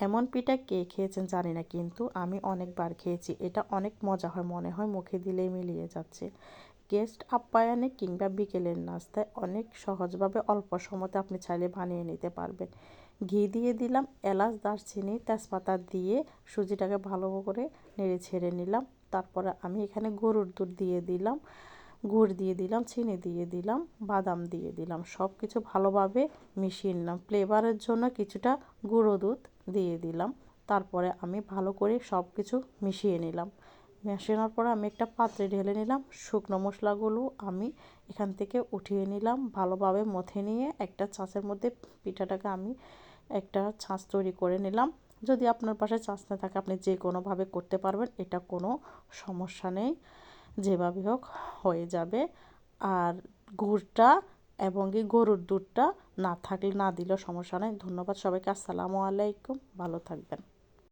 এমন পিঠা কে খেয়েছেন জানি না, কিন্তু আমি অনেকবার খেয়েছি। এটা অনেক মজা হয়, মনে হয় মুখে দিলেই মিলিয়ে যাচ্ছে। গেস্ট আপ্যায়নে কিংবা বিকেলের নাস্তায় অনেক সহজভাবে অল্প সময়তে আপনি চাইলে বানিয়ে নিতে পারবেন। ঘি দিয়ে দিলাম, এলাচ, দারচিনি, তেজপাতা দিয়ে সুজিটাকে ভালো করে নেড়ে ছেড়ে নিলাম। তারপরে আমি এখানে গরুর দুধ দিয়ে দিলাম, গুড় দিয়ে দিলাম, চিনি দিয়ে দিলাম, বাদাম দিয়ে দিলাম, সব কিছু ভালোভাবে মিশিয়ে নিলাম। ফ্লেভারের জন্য কিছুটা গুঁড়ো দুধ দিয়ে দিলাম। তারপরে আমি ভালো করে সব কিছু মিশিয়ে নিলাম। মেশানোর পরে আমি একটা পাত্রে ঢেলে নিলাম। শুকনো মশলাগুলো আমি এখান থেকে উঠিয়ে নিলাম, ভালোভাবে মথে নিয়ে একটা ছাঁচের মধ্যে পিঠাটাকে আমি একটা ছাঁচ তৈরি করে নিলাম। যদি আপনার পাশে ছাঁচ না থাকে আপনি যে কোনোভাবে করতে পারবেন, এটা কোনো সমস্যা নেই, যেভাবে হোক হয়ে যাবে। আর গুড়টা এবং কি গরুর দুধটা না থাকলে না দিলেও সমস্যা নেই। ধন্যবাদ সবাইকে। আসসালামু আলাইকুম, ভালো থাকবেন।